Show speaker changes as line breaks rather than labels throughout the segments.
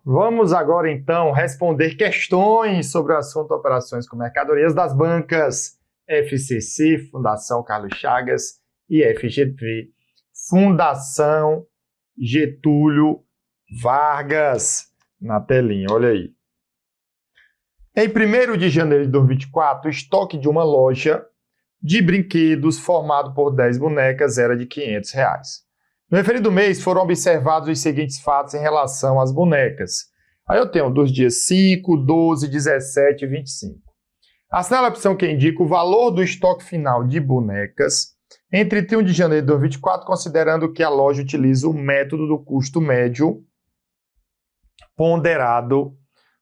Vamos agora então responder questões sobre o assunto operações com mercadorias das bancas FCC, Fundação Carlos Chagas, e FGV, Fundação Getúlio Vargas. Na telinha, olha aí. Em 1º de janeiro de 2024, o estoque de uma loja de brinquedos formado por 10 bonecas era de R$500. No referido mês, foram observados os seguintes fatos em relação às bonecas. Aí eu tenho dos dias 5, 12, 17 e 25. Assinale a opção que indica o valor do estoque final de bonecas entre 31 de janeiro de 2024, considerando que a loja utiliza o método do custo médio ponderado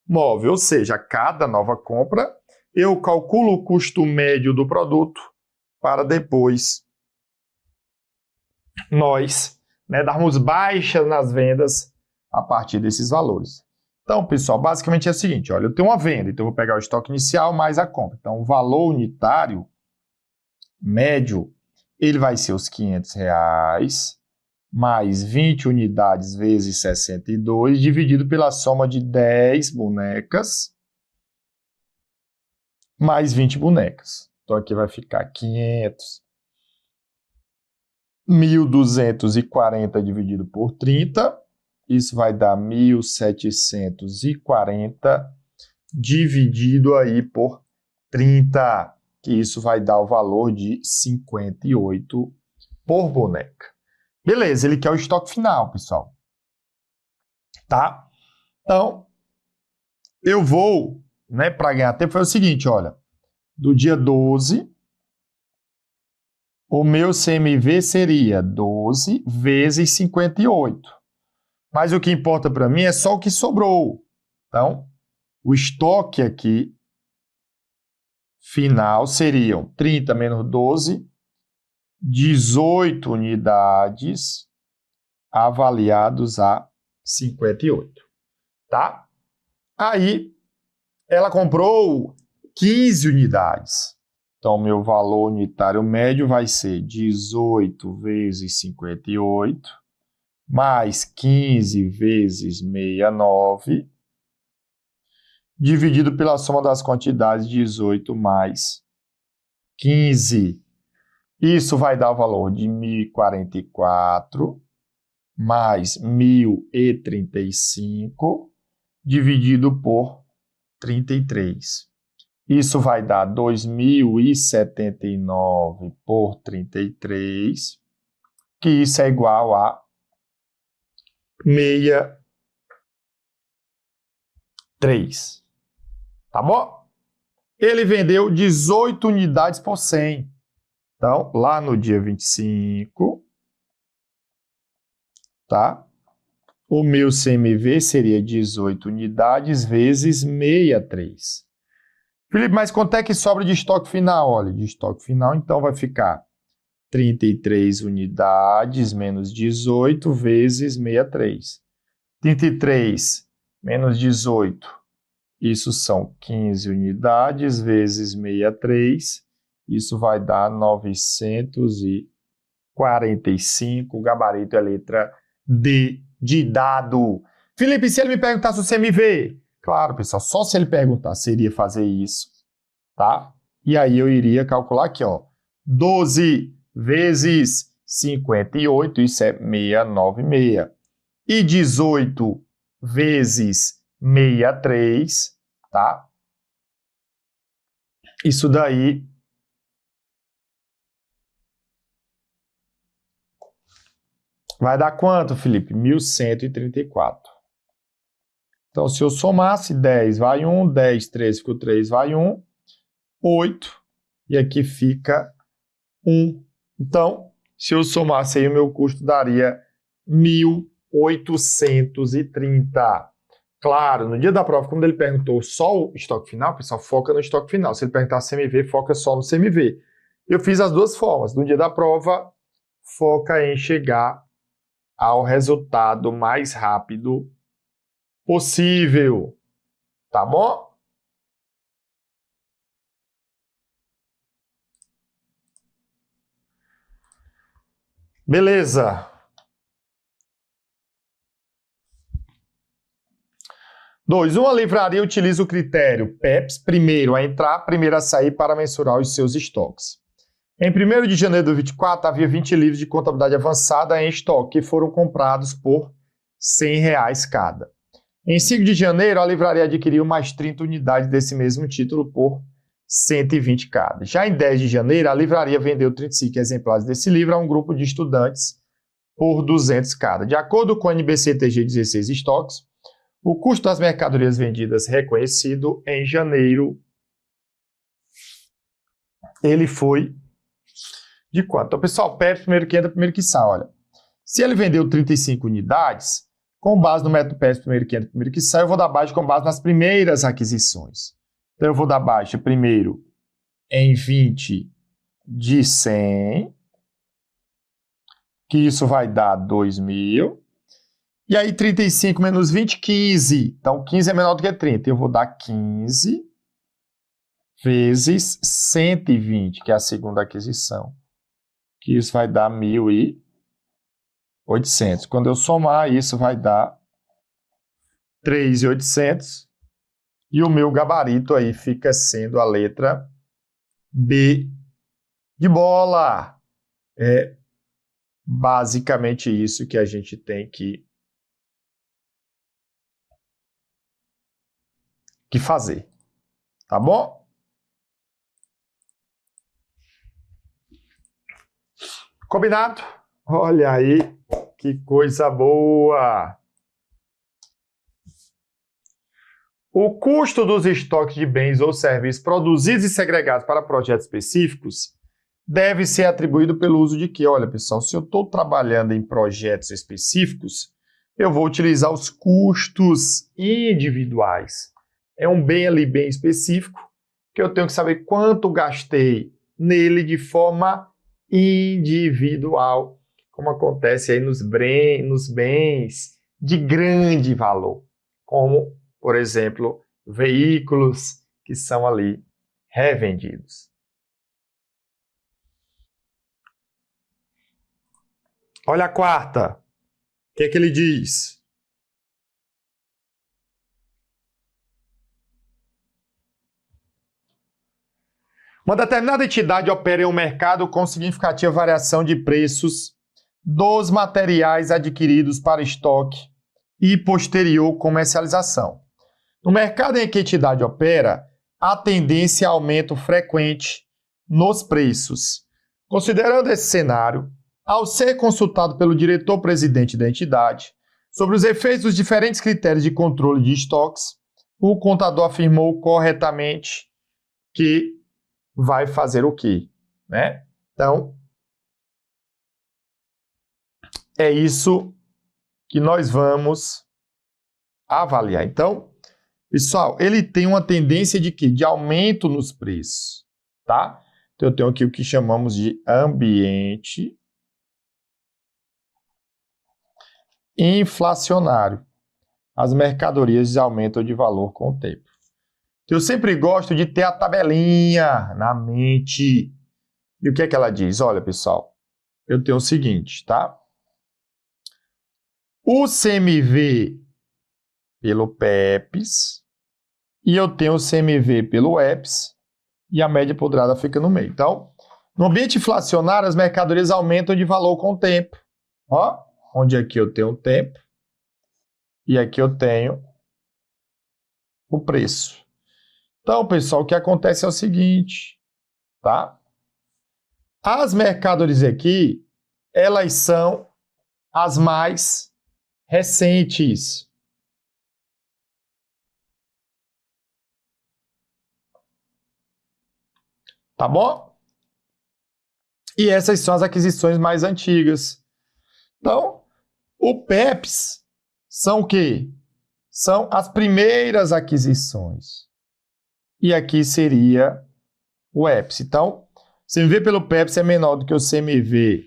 móvel. Ou seja, a cada nova compra, eu calculo o custo médio do produto para depois nós darmos baixa nas vendas a partir desses valores. Então, pessoal, basicamente é o seguinte, olha, eu tenho uma venda, então eu vou pegar o estoque inicial mais a compra. Então, o valor unitário médio, ele vai ser os R$500 mais 20 unidades vezes 62, dividido pela soma de 10 bonecas mais 20 bonecas. Então, aqui vai ficar 500. 1.240 dividido por 30, isso vai dar 1.740 dividido aí por 30, que isso vai dar o valor de 58 por boneca. Beleza, ele quer o estoque final, pessoal. Tá? Então, eu vou, para ganhar tempo, foi o seguinte, olha, do dia 12... o meu CMV seria 12 vezes 58. Mas o que importa para mim é só o que sobrou. Então, o estoque aqui final seriam 30 menos 12, 18 unidades avaliados a 58. Tá? Aí, ela comprou 15 unidades. Então, meu valor unitário médio vai ser 18 vezes 58, mais 15 vezes 69, dividido pela soma das quantidades 18 mais 15. Isso vai dar o valor de 1.044, mais 1.035, dividido por 33. Isso vai dar 2.079 por 33, que isso é igual a 63. Tá bom? Ele vendeu 18 unidades por 100. Então, lá no dia 25, tá? O meu CMV seria 18 unidades vezes 63. Felipe, mas quanto é que sobra de estoque final? Olha, de estoque final, então, vai ficar 33 unidades menos 18 vezes 63. 33 menos 18, isso são 15 unidades vezes 63, isso vai dar 945, o gabarito é a letra D de dado. Felipe, se ele me perguntasse o CMV, claro, pessoal, só se ele perguntar, seria fazer isso, tá? E aí eu iria calcular aqui, ó, 12 vezes 58, isso é 696. E 18 vezes 63, tá? Isso daí vai dar quanto, Felipe? 1.134. Então, se eu somasse 10 vai 1, 10, 3 ficou 3 vai 1, 8, e aqui fica 1. Então, se eu somasse aí, o meu custo daria 1.830. Claro, no dia da prova, quando ele perguntou só o estoque final, o pessoal foca no estoque final. Se ele perguntar CMV, foca só no CMV. Eu fiz as duas formas. No dia da prova, foca em chegar ao resultado mais rápido possível. Tá bom? Beleza. 2. Uma livraria utiliza o critério PEPS, primeiro a entrar, primeiro a sair, para mensurar os seus estoques. Em 1º de janeiro de 2024, havia 20 livros de contabilidade avançada em estoque, que foram comprados por R$ 100 cada. Em 5 de janeiro, a livraria adquiriu mais 30 unidades desse mesmo título por 120 cada. Já em 10 de janeiro, a livraria vendeu 35 exemplares desse livro a um grupo de estudantes por 200 cada. De acordo com o NBCTG 16 estoques, o custo das mercadorias vendidas reconhecido em janeiro, ele foi de quanto? Então, pessoal, PEPS, primeiro que entra, primeiro que sai. Olha, se ele vendeu 35 unidades, com base no método PEPS, primeiro que entra, primeiro que sai, eu vou dar baixa com base nas primeiras aquisições. Então, eu vou dar baixa primeiro em 20 de 100, que isso vai dar 2.000. E aí, 35 menos 20, 15. Então, 15 é menor do que 30. Eu vou dar 15 vezes 120, que é a segunda aquisição. Que isso vai dar 1.800. Quando eu somar, isso vai dar 3.800. E o meu gabarito aí fica sendo a letra B de bola. É basicamente isso que a gente tem que fazer, tá bom? Combinado? Olha aí, que coisa boa! O custo dos estoques de bens ou serviços produzidos e segregados para projetos específicos deve ser atribuído pelo uso de quê? Olha, pessoal, se eu estou trabalhando em projetos específicos, eu vou utilizar os custos individuais. É um bem ali bem específico, que eu tenho que saber quanto gastei nele de forma individual, como acontece aí nos bens de grande valor, como, por exemplo, veículos que são ali revendidos. Olha a quarta. O que é que ele diz? Uma determinada entidade opera em um mercado com significativa variação de preços dos materiais adquiridos para estoque e posterior comercialização. No mercado em que a entidade opera, há tendência a aumento frequente nos preços. Considerando esse cenário, ao ser consultado pelo diretor-presidente da entidade sobre os efeitos dos diferentes critérios de controle de estoques, o contador afirmou corretamente que vai fazer o quê? Né? Então, é isso que nós vamos avaliar. Então, pessoal, ele tem uma tendência de quê? De aumento nos preços, tá? Então, eu tenho aqui o que chamamos de ambiente inflacionário. As mercadorias aumentam de valor com o tempo. Eu sempre gosto de ter a tabelinha na mente. E o que é que ela diz? Olha, pessoal, eu tenho o seguinte, tá? O CMV pelo PEPS e eu tenho o CMV pelo EPS e a média ponderada fica no meio. Então, no ambiente inflacionário, as mercadorias aumentam de valor com o tempo. Ó, onde aqui eu tenho o tempo e aqui eu tenho o preço. Então, pessoal, o que acontece é o seguinte, tá? As mercadorias aqui, elas são as mais recentes. Tá bom? E essas são as aquisições mais antigas. Então, o PEPS são o quê? São as primeiras aquisições. E aqui seria o EPS. Então, o CMV pelo PEPS é menor do que o CMV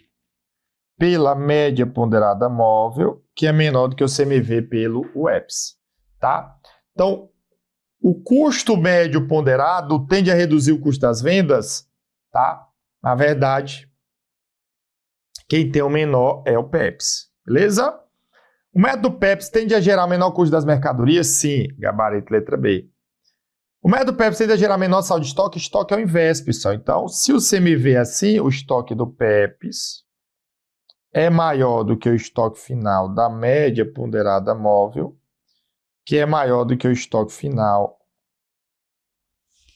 pela média ponderada móvel, que é menor do que o CMV pelo EPS. Tá? Então, o custo médio ponderado tende a reduzir o custo das vendas, tá? Na verdade, quem tem o menor é o PEPS, beleza? O método PEPS tende a gerar menor custo das mercadorias? Sim, gabarito letra B. O método PEPS tende a gerar menor saldo de estoque? Estoque é o inverso, pessoal. Então, se o CMV é assim, o estoque do PEPS é maior do que o estoque final da média ponderada móvel, que é maior do que o estoque final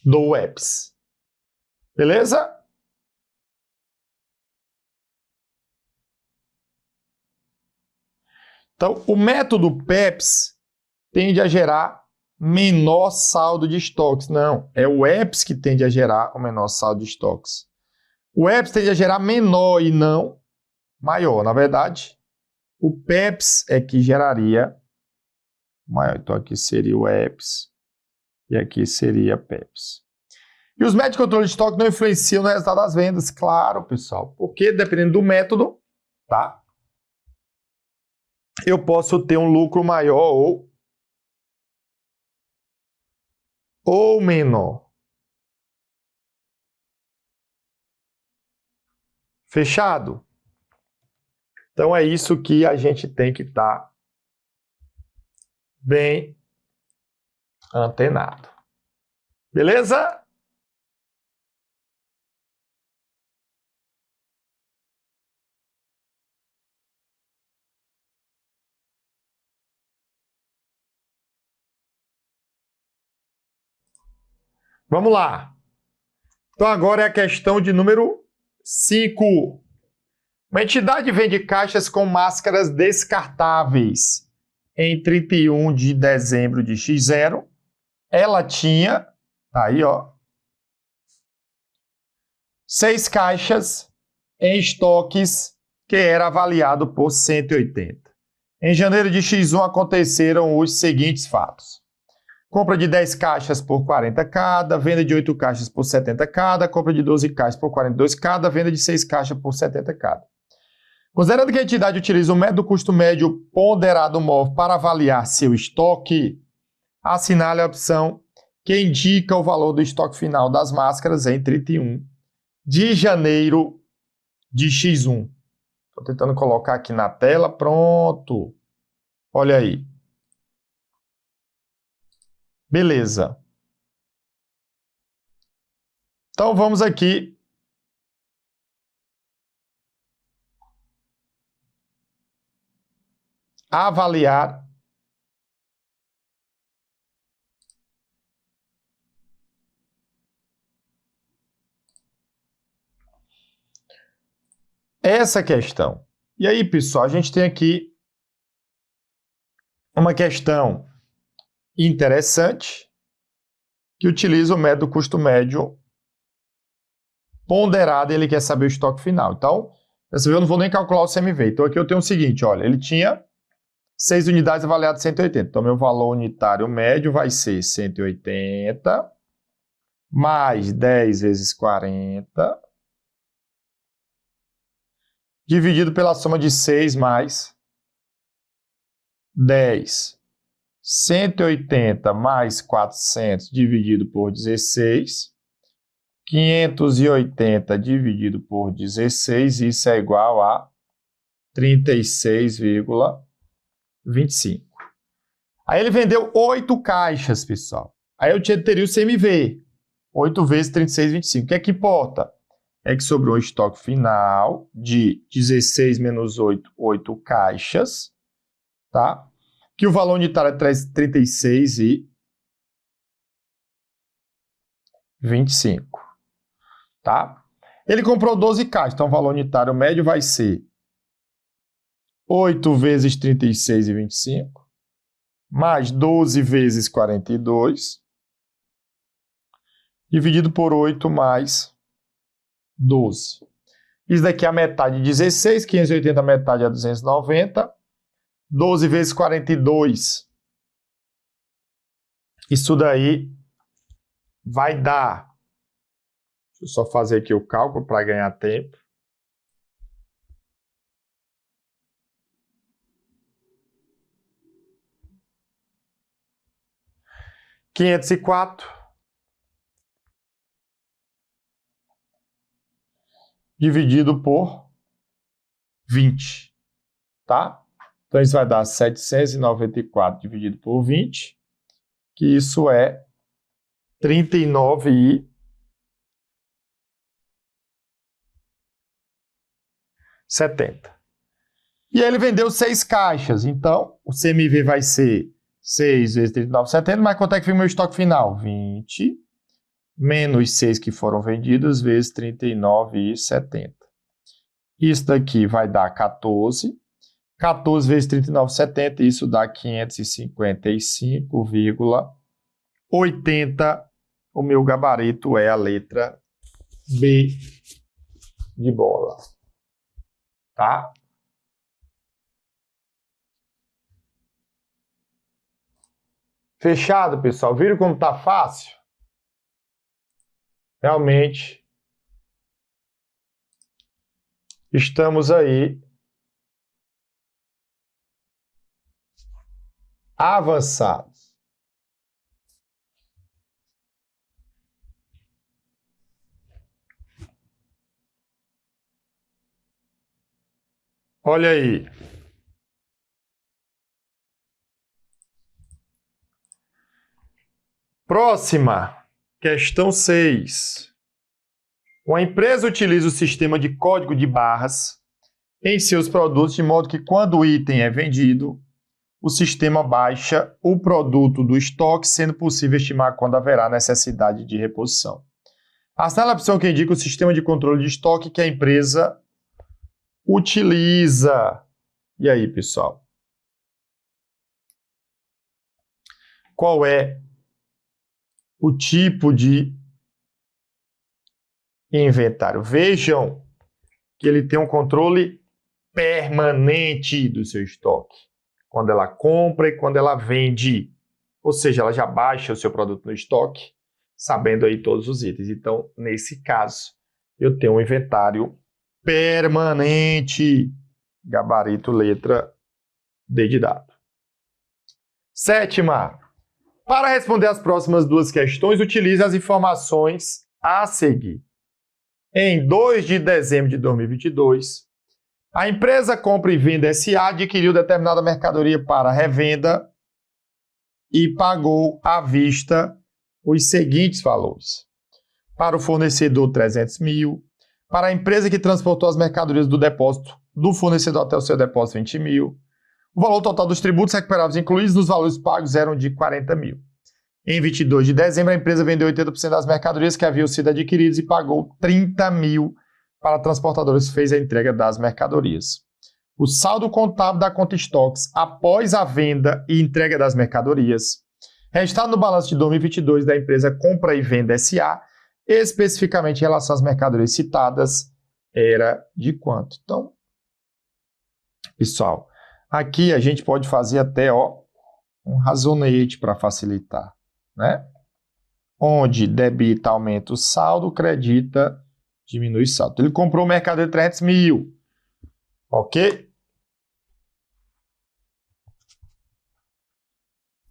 do EPS. Beleza? Então, o método PEPS tende a gerar menor saldo de estoques. Não, é o EPS que tende a gerar o menor saldo de estoques. O EPS tende a gerar menor e não maior. Na verdade, o PEPS é que geraria maior. Então, aqui seria o EPS e aqui seria PEPS. E os métodos de controle de estoque não influenciam no resultado das vendas? Claro, pessoal. Porque dependendo do método, tá? Eu posso ter um lucro maior ou menor. Fechado? Então é isso que a gente tem que estar bem antenado. Beleza? Vamos lá. Então agora é a questão de número 5. Uma entidade vende caixas com máscaras descartáveis em 31 de dezembro de X0. Ela tinha, tá aí, ó, 6 caixas em estoques que era avaliado por 180. Em janeiro de X1 aconteceram os seguintes fatos. Compra de 10 caixas por 40 cada, venda de 8 caixas por 70 cada, compra de 12 caixas por 42 cada, venda de 6 caixas por 70 cada. Considerando que a entidade utiliza o método custo médio ponderado móvel para avaliar seu estoque, assinale a opção que indica o valor do estoque final das máscaras em 31 de janeiro de X1. Estou tentando colocar aqui na tela, pronto. Olha aí. Beleza. Então vamos aqui avaliar essa questão. E aí, pessoal, a gente tem aqui uma questão interessante que utiliza o método custo médio ponderado e ele quer saber o estoque final. Então, dessa vez eu não vou nem calcular o CMV. Então aqui eu tenho o seguinte, olha, ele tinha 6 unidades avaliadas 180. Então, meu valor unitário médio vai ser 180 mais 10 vezes 40 dividido pela soma de 6 mais 10. 180 mais 400 dividido por 16. 580 dividido por 16, isso é igual a 36,25. Aí ele vendeu 8 caixas, pessoal. Aí eu teria o CMV. 8 vezes 36,25. O que é que importa? É que sobrou um estoque final de 16 menos 8, 8 caixas, tá? Que o valor unitário é 36,25, tá? Ele comprou 12 caixas, então o valor unitário médio vai ser 8 vezes 36,25, mais 12 vezes 42, dividido por 8 mais 12. Isso daqui é a metade de 16, 580 metade é 290, 12 vezes 42. Isso daí vai dar, deixa eu só fazer aqui o cálculo para ganhar tempo. R$ 504 dividido por 20, tá? Então, isso vai dar 794 dividido por 20, que isso é 39,70. E ele vendeu 6 caixas, então o CMV vai ser 6 vezes 39,70, mas quanto é que fica o meu estoque final? 20 menos 6 que foram vendidos vezes 39,70. Isso daqui vai dar 14. 14 vezes 39,70, isso dá 555,80. O meu gabarito é a letra B de bola. Tá? Fechado, pessoal. Viram como tá fácil? Realmente estamos aí avançados. Olha aí. Próxima, questão 6. Uma empresa utiliza o sistema de código de barras em seus produtos, de modo que quando o item é vendido, o sistema baixa o produto do estoque, sendo possível estimar quando haverá necessidade de reposição. Assinale a opção que indica o sistema de controle de estoque que a empresa utiliza. E aí, pessoal? Qual é o tipo de inventário? Vejam que ele tem um controle permanente do seu estoque. Quando ela compra e quando ela vende. Ou seja, ela já baixa o seu produto no estoque, sabendo aí todos os itens. Então, nesse caso, eu tenho um inventário permanente. Gabarito, letra D de dado. Sétima. Para responder as próximas duas questões, utilize as informações a seguir. Em 2 de dezembro de 2022, a empresa Compra e Venda S.A. adquiriu determinada mercadoria para revenda e pagou à vista os seguintes valores. Para o fornecedor, 300 mil. Para a empresa que transportou as mercadorias do depósito do fornecedor até o seu depósito, 20 mil. O valor total dos tributos recuperáveis incluídos nos valores pagos eram de 40 mil. Em 22 de dezembro, a empresa vendeu 80% das mercadorias que haviam sido adquiridas e pagou 30 mil para transportadores que fez a entrega das mercadorias. O saldo contábil da conta estoques após a venda e entrega das mercadorias, registrado no balanço de 2022 da empresa Compra e Venda S.A., especificamente em relação às mercadorias citadas, era de quanto? Então, pessoal, aqui a gente pode fazer até um razonete para facilitar, né? Onde debita aumenta o saldo, credita diminui o saldo. Ele comprou o mercadoria de 300 mil, ok?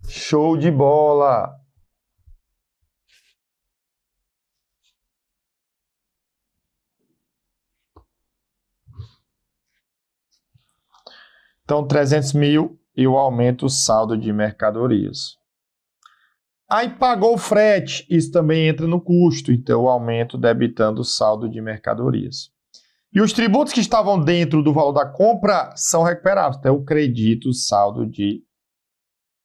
Show de bola! Então, 300 mil e eu aumento o saldo de mercadorias. Aí pagou o frete, isso também entra no custo, então eu aumento debitando o saldo de mercadorias. E os tributos que estavam dentro do valor da compra são recuperados, então eu credito o saldo de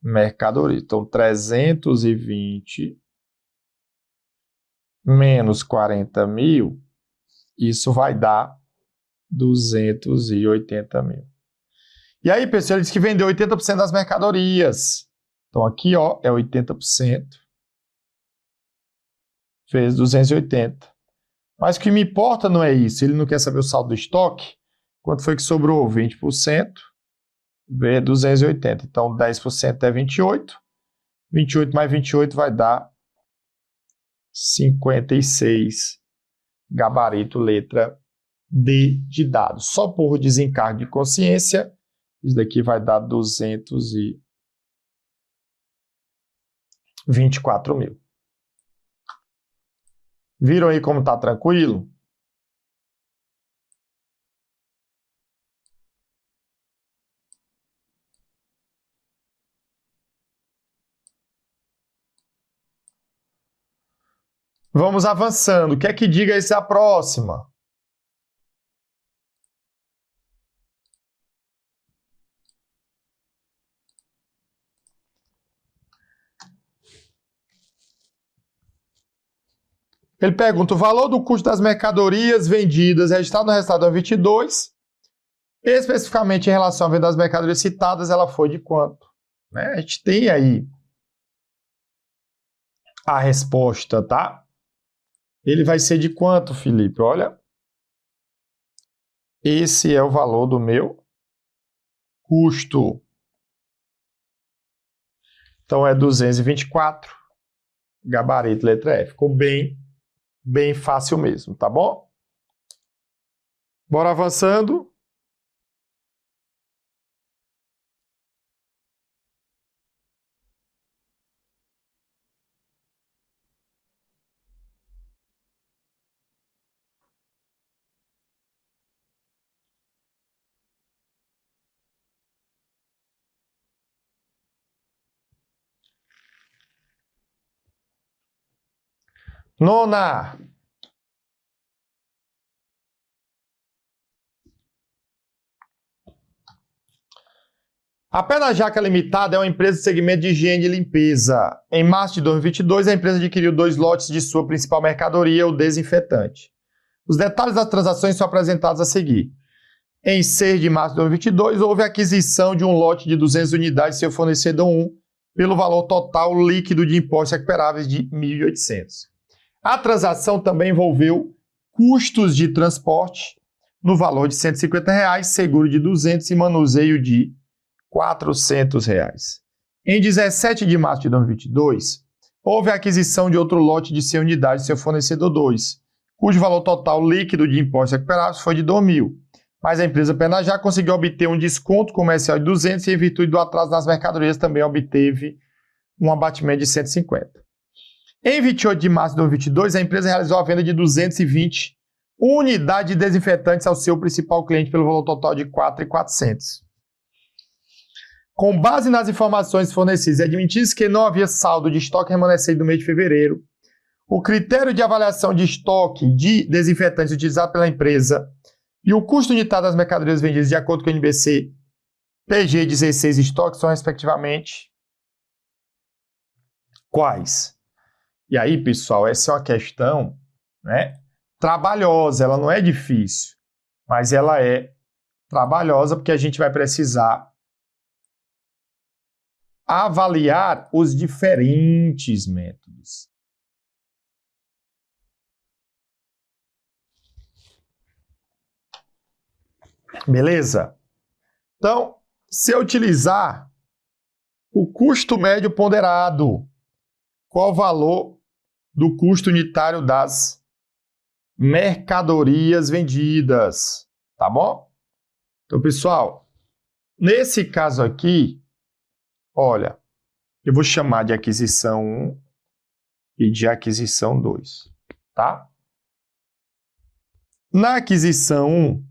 mercadorias. Então, 320 menos 40 mil, isso vai dar 280 mil. E aí, pessoal, ele disse que vendeu 80% das mercadorias. Então, aqui, ó, é 80% vezes 280. Mas o que me importa não é isso. Ele não quer saber o saldo do estoque. Quanto foi que sobrou? 20% vezes 280. Então, 10% é 28. 28 mais 28 vai dar 56. Gabarito, letra D de dado. Só por desencargo de consciência, isso daqui vai dar 224 mil. Viram aí como está tranquilo? Vamos avançando. O que é que diga essa próxima? Ele pergunta: o valor do custo das mercadorias vendidas registrado no resultado do 22, especificamente em relação à venda das mercadorias citadas, ela foi de quanto? Né? A gente tem aí a resposta, tá? Ele vai ser de quanto, Felipe? Olha, esse é o valor do meu custo. Então é 224, gabarito letra F. Ficou bem fácil mesmo, tá bom? Bora avançando. Nona. A Pé na Jaca Limitada é uma empresa de segmento de higiene e limpeza. Em março de 2022, a empresa adquiriu 2 lotes de sua principal mercadoria, o desinfetante. Os detalhes das transações são apresentados a seguir. Em 6 de março de 2022, houve a aquisição de um lote de 200 unidades de seu fornecedor 1, pelo valor total líquido de impostos recuperáveis de R$ 1.800. A transação também envolveu custos de transporte no valor de R$ 150, seguro de R$ 200 e manuseio de R$ 400. Em 17 de março de 2022, houve a aquisição de outro lote de 100 unidades de seu fornecedor 2, cujo valor total líquido de impostos recuperados foi de R$ 2.000, mas a empresa Pé na Jaca conseguiu obter um desconto comercial de R$ 200 e, em virtude do atraso nas mercadorias, também obteve um abatimento de R$ 150. Em 28 de março de 2022, a empresa realizou a venda de 220 unidades de desinfetantes ao seu principal cliente pelo valor total de R$ 4.400. Com base nas informações fornecidas e admitindo que não havia saldo de estoque remanescente do mês de fevereiro, o critério de avaliação de estoque de desinfetantes utilizado pela empresa e o custo unitário das mercadorias vendidas de acordo com o NBC PG 16 estoque são, respectivamente, quais? E aí, pessoal, essa é uma questão, né, trabalhosa, ela não é difícil, mas ela é trabalhosa porque a gente vai precisar avaliar os diferentes métodos. Beleza? Então, se eu utilizar o custo médio ponderado, qual o valor do custo unitário das mercadorias vendidas? Tá bom? Então, pessoal, nesse caso aqui, olha, eu vou chamar de aquisição 1 e de aquisição 2, tá? Na aquisição 1,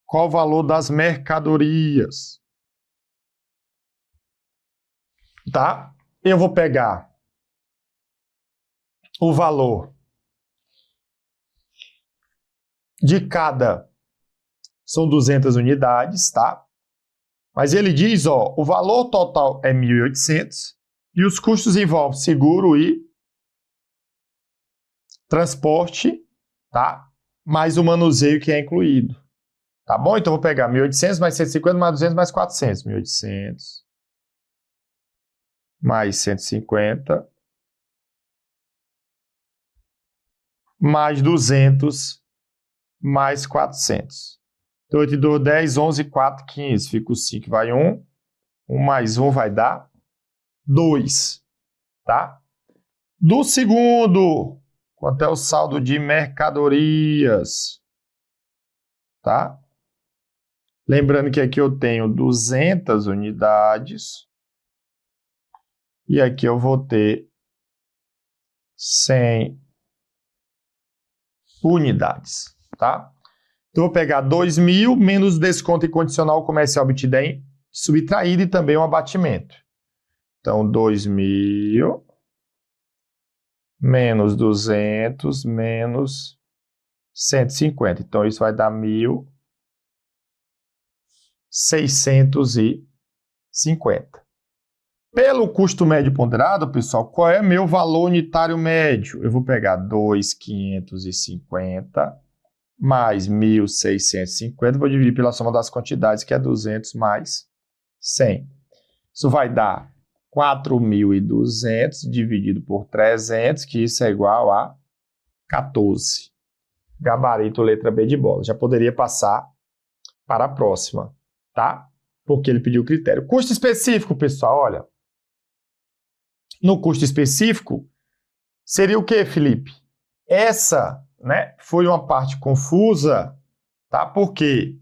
qual o valor das mercadorias? Tá? Eu vou pegar o valor de cada, são 200 unidades, tá? Mas ele diz, ó, o valor total é 1.800 e os custos envolvem seguro e transporte, tá? Mais o manuseio que é incluído. Tá bom? Então eu vou pegar 1.800 mais 150 mais 200 mais 400. 1.800 mais 150 mais 200 mais 400. Então, 8 e 2, 10, 11, 4, 15. Fica o 5, vai 1. 1 mais 1 vai dar 2. Tá? Do segundo, quanto é o saldo de mercadorias? Tá? Lembrando que aqui eu tenho 200 unidades. E aqui eu vou ter 100 unidades. Tá? Então, eu vou pegar 2.000 menos desconto incondicional comercial obtido em subtraído e também um abatimento. Então, 2.000 menos 200, menos 150. Então, isso vai dar 1.650. Pelo custo médio ponderado, pessoal, qual é meu valor unitário médio? Eu vou pegar 2.550 mais 1.650, vou dividir pela soma das quantidades, que é 200 mais 100. Isso vai dar 4.200 dividido por 300, que isso é igual a 14. Gabarito letra B de bola. Já poderia passar para a próxima, tá? Porque ele pediu o critério. Custo específico, pessoal, olha. No custo específico, seria o quê, Felipe? Essa, né, foi uma parte confusa, tá? Porque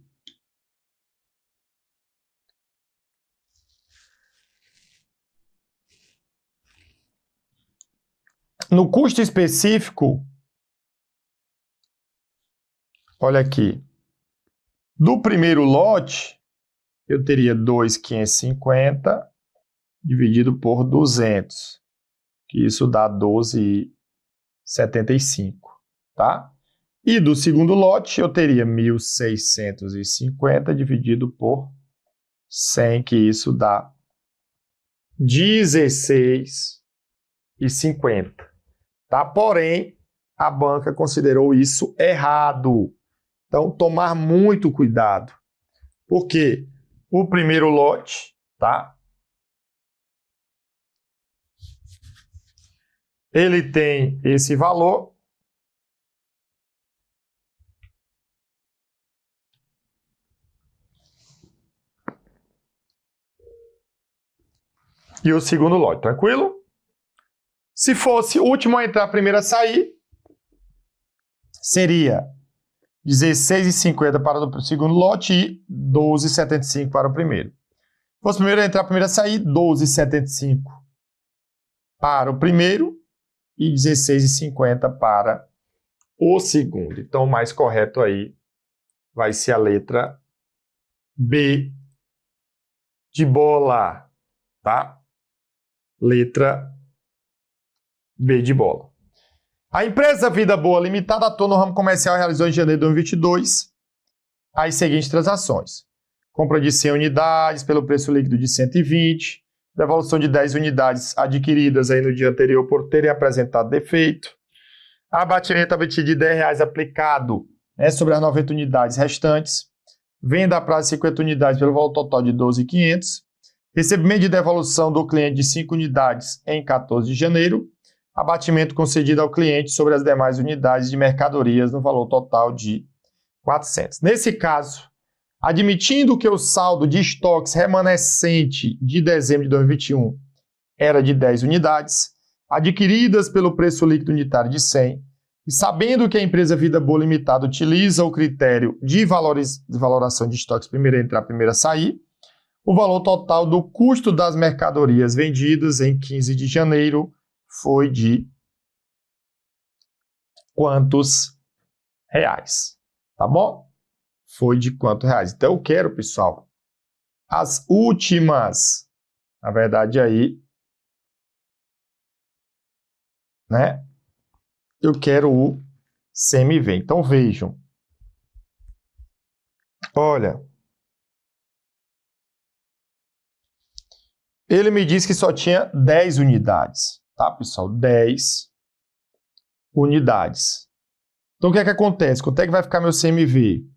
no custo específico, olha aqui, do primeiro lote, eu teria 2.550 dividido por 200, que isso dá 12,75, tá? E do segundo lote, eu teria 1.650 dividido por 100, que isso dá 16,50, tá? Porém, a banca considerou isso errado. Então, tomar muito cuidado. Porque o primeiro lote, tá? Ele tem esse valor. E o segundo lote, tranquilo? Se fosse o último a entrar, primeiro a sair, seria 16,50 para o segundo lote e 12,75 para o primeiro. Se fosse o primeiro a entrar, primeiro a sair, 12,75 para o primeiro e 16,50 para o segundo. Então, o mais correto aí vai ser a letra B de bola, tá? Letra B de bola. A empresa Vida Boa Limitada atuou no ramo comercial e realizou em janeiro de 2022 as seguintes transações. Compra de 100 unidades pelo preço líquido de 120, devolução de 10 unidades adquiridas aí no dia anterior por terem apresentado defeito, abatimento a partir de R$10 aplicado, né, sobre as 90 unidades restantes, venda a prazo de 50 unidades pelo valor total de 12.500, recebimento de devolução do cliente de 5 unidades em 14 de janeiro, abatimento concedido ao cliente sobre as demais unidades de mercadorias no valor total de 400. Nesse caso, admitindo que o saldo de estoques remanescente de dezembro de 2021 era de 10 unidades, adquiridas pelo preço líquido unitário de 100, e sabendo que a empresa Vida Boa Limitada utiliza o critério de valoração de estoques primeiro a entrar, primeiro a sair, o valor total do custo das mercadorias vendidas em 15 de janeiro foi de quantos reais? Tá bom? Foi de quantos reais? Então eu quero, pessoal, as últimas, na verdade aí, né? Eu quero o CMV. Então vejam. Olha, ele me disse que só tinha 10 unidades, tá, pessoal? 10 unidades. Então o que é que acontece? Quanto é que vai ficar meu CMV?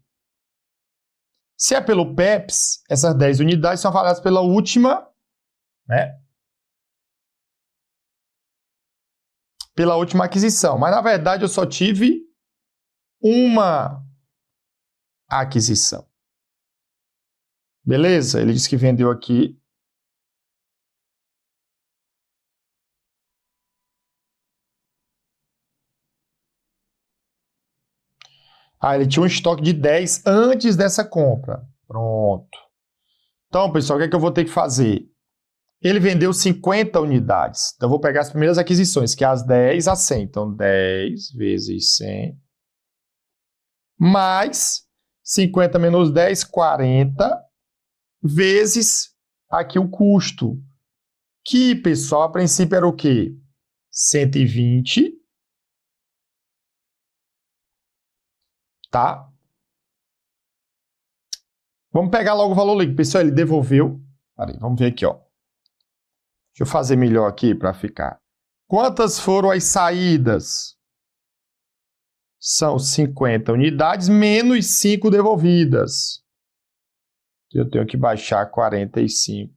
Se é pelo PEPS, essas 10 unidades são avaliadas pela última, né? Pela última aquisição. Mas, na verdade, eu só tive uma aquisição. Beleza? Ele disse que vendeu aqui. Ah, ele tinha um estoque de 10 antes dessa compra. Pronto. Então, pessoal, o que é que eu vou ter que fazer? Ele vendeu 50 unidades. Então, eu vou pegar as primeiras aquisições, que é as 10 a 100. Então, 10 vezes 100. Mais 50 menos 10, 40. Vezes aqui o custo. Que, pessoal, a princípio era o quê? 120, tá? Vamos pegar logo o valor líquido. Pessoal, ele devolveu. Peraí, vamos ver aqui, ó. Deixa eu fazer melhor aqui para ficar. Quantas foram as saídas? São 50 unidades menos 5 devolvidas. Eu tenho que baixar 45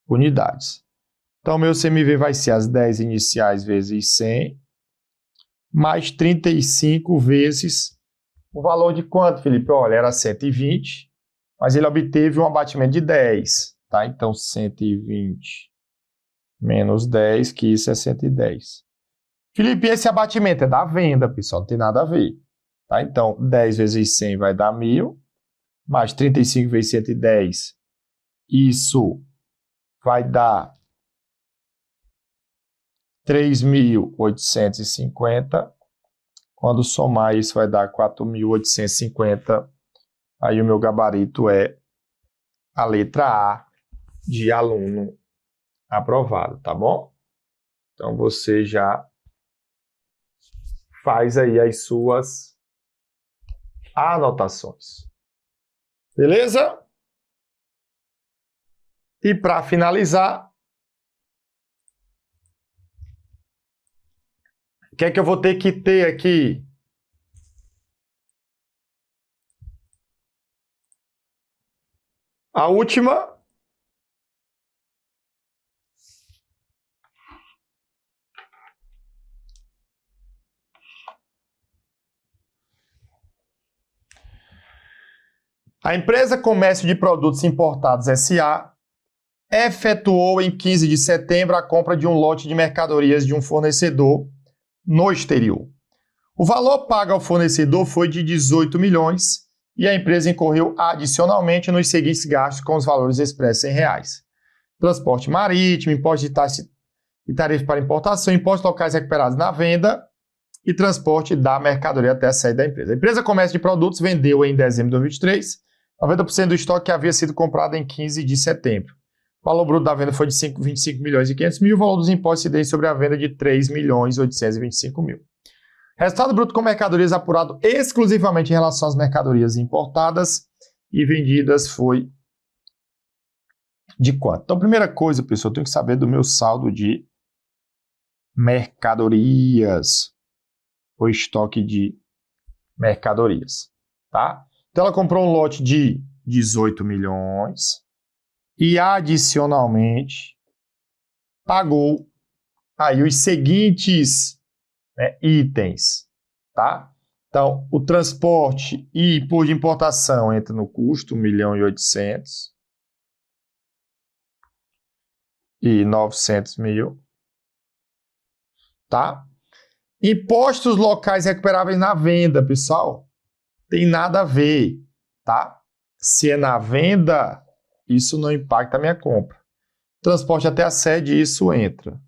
unidades. Então, meu CMV vai ser as 10 iniciais vezes 100, mais 35 vezes o valor de quanto, Felipe? Olha, era 120, mas ele obteve um abatimento de 10, tá? Então, 120 menos 10, que isso é 110. Felipe, esse abatimento é da venda, pessoal, não tem nada a ver, tá? Então, 10 vezes 100 vai dar 1.000, mais 35 vezes 110, isso vai dar 3.850. Quando somar isso vai dar 4.850. Aí o meu gabarito é a letra A de aluno aprovado, tá bom? Então você já faz aí as suas anotações. Beleza? E para finalizar, o que é que eu vou ter que ter aqui? A última. A empresa Comércio de Produtos Importados S.A. efetuou em 15 de setembro a compra de um lote de mercadorias de um fornecedor no exterior. O valor pago ao fornecedor foi de 18 milhões e a empresa incorreu adicionalmente nos seguintes gastos com os valores expressos em reais: transporte marítimo, imposto de taxa e tarifa para importação, impostos locais recuperados na venda e transporte da mercadoria até a sede da empresa. A empresa Comércio de Produtos vendeu em dezembro de 2023 90% do estoque que havia sido comprado em 15 de setembro. O valor bruto da venda foi de 25 milhões e 500 mil, o valor dos impostos incidentes sobre a venda de 3 milhões e 825 mil. Resultado bruto com mercadorias apurado exclusivamente em relação às mercadorias importadas e vendidas foi de quanto? Então, primeira coisa, pessoal, eu tenho que saber do meu saldo de mercadorias, o estoque de mercadorias, tá? Então, ela comprou um lote de 18 milhões e, adicionalmente, pagou aí os seguintes itens, tá? Então, o transporte e imposto de importação entra no custo, 1.800.000 e 900.000, tá? Impostos locais recuperáveis na venda, pessoal, tem nada a ver, tá? Se é na venda, isso não impacta a minha compra. Transporte até a sede, isso entra.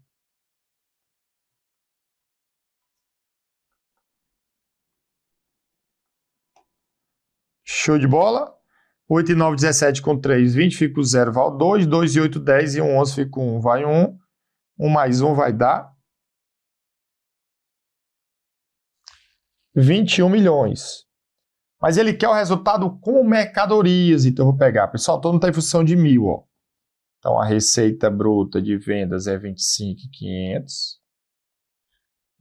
Show de bola? 8 e 9, 17 com 3, 20, fica o 0, vai o 2, 2 e 8, 10 e 1, 11, fica o 1, vai 1. 1 mais 1 vai dar 21 milhões. Mas ele quer o resultado com mercadorias, então eu vou pegar. Pessoal, todo mundo está em função de 1.000, ó. Então, a receita bruta de vendas é 25.500,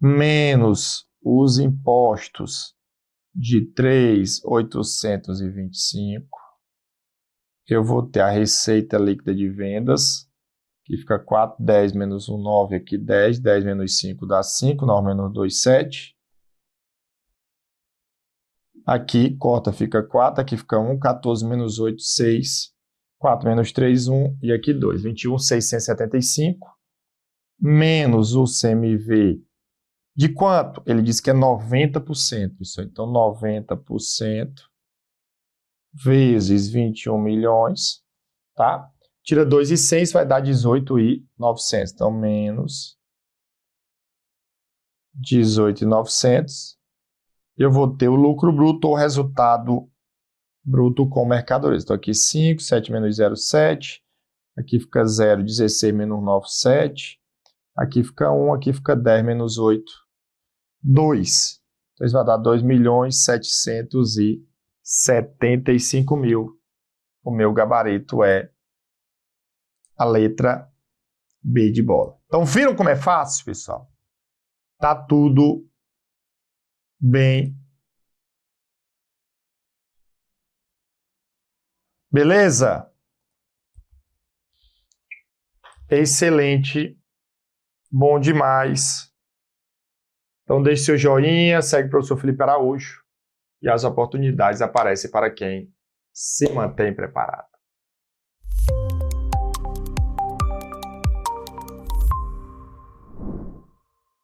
menos os impostos de 3.825. Eu vou ter a receita líquida de vendas, que fica 4, 10 menos 1, 9, aqui 10, 10 menos 5 dá 5, 9 menos 2, 7. Aqui, corta, fica 4, aqui fica 1, 14 menos 8, 6, 4 menos 3, 1, e aqui 2, 21.675, menos o CMV de quanto? Ele disse que é 90%, isso aí. Então, 90% vezes 21 milhões, tá? Tira 2.100, vai dar 18.900. Então, menos 18.900. Eu vou ter o lucro bruto ou resultado bruto com mercadorias. Então, aqui 5, 7 menos 0, 7. Aqui fica 0, 16 menos 9, 7. Aqui fica 1, aqui fica 10 menos 8, 2. Então, isso vai dar 2.775.000. O meu gabarito é a letra B de bola. Então, viram como é fácil, pessoal? Tá tudo bem. Beleza? Excelente. Bom demais. Então, deixe seu joinha, segue o professor Felipe Araújo e as oportunidades aparecem para quem se mantém preparado.